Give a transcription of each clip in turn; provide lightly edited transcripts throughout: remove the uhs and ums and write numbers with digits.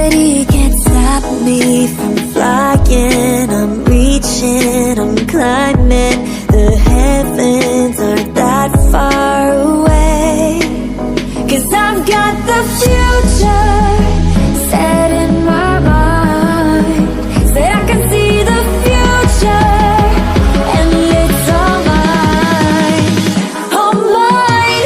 gravity can't stop me from flying. I'm reaching, I'm climbing. The heavens aren't that far away. 'Cause I've got the future set in my mind. Said I can see the future, and it's all mine, all mine.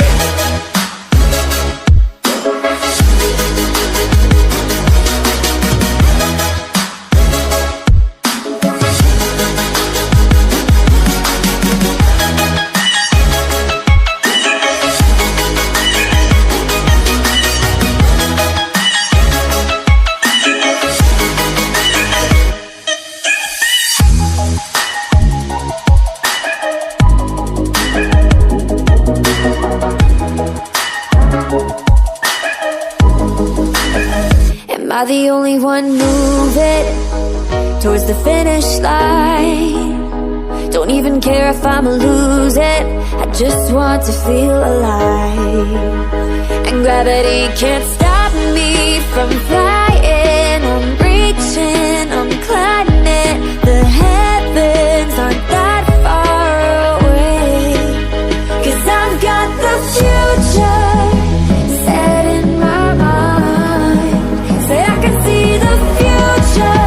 Am I the only one moving towards the finish line? Don't even care if I'ma lose it, I just want to feel alive. And gravity can't stop me from flying. I'm reaching, I'm climbing. The heavens aren't that far away. 'Cause I've got the future set in my mind. Say I can see the future,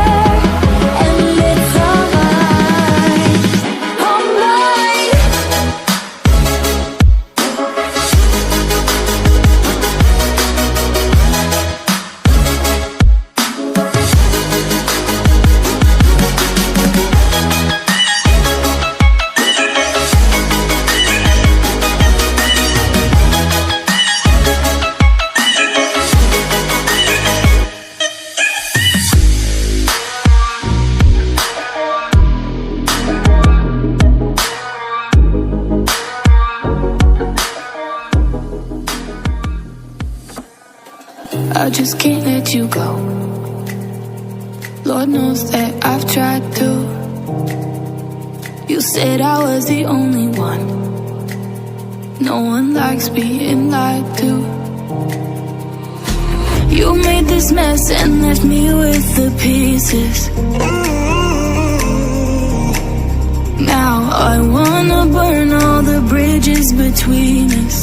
and it's all mine, all mine. I just can't let you go. Lord knows that I've tried to. You said I was the only one. No one likes being lied to. You made this mess and left me with the pieces. Now I wanna burn all the bridges between us.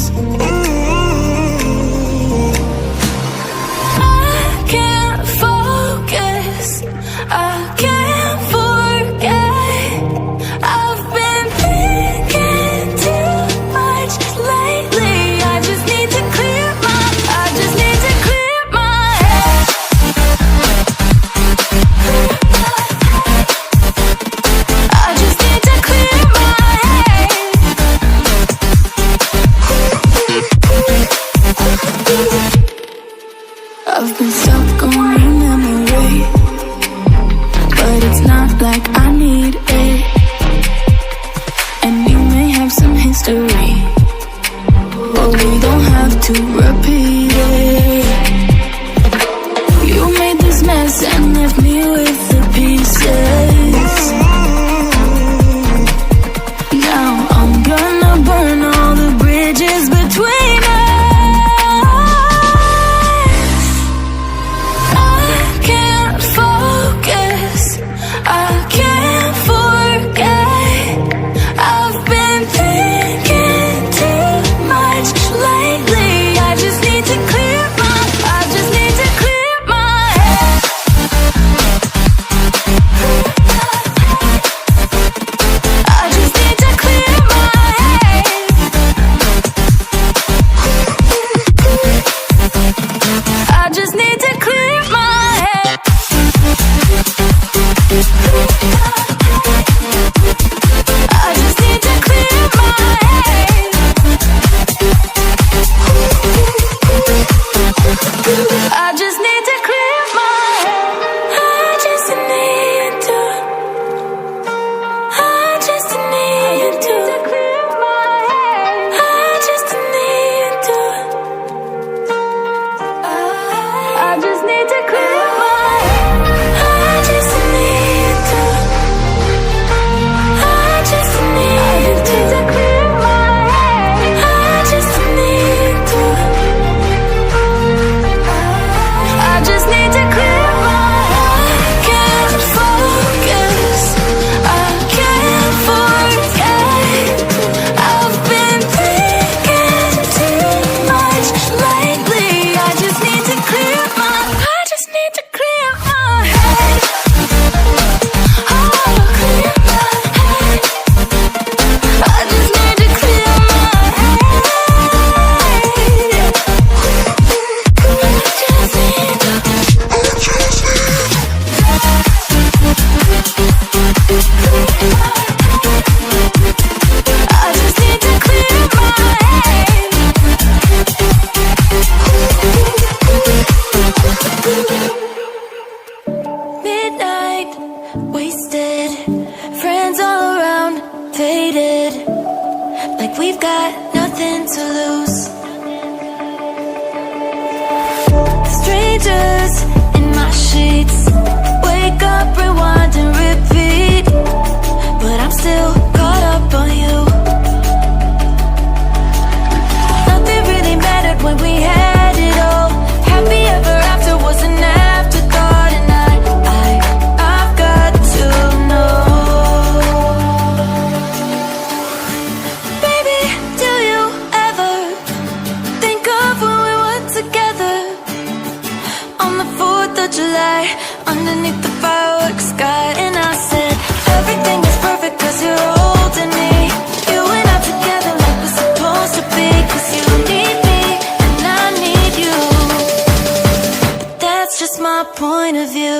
I can't forget. I've been thinking too much lately. I just need to clear my head. I just need to clear my head. underneath the fireworks sky. And I said, everything is perfect cause you're holding me. You and I together like we're supposed to be. Cause you need me and I need you. But that's just my point of view.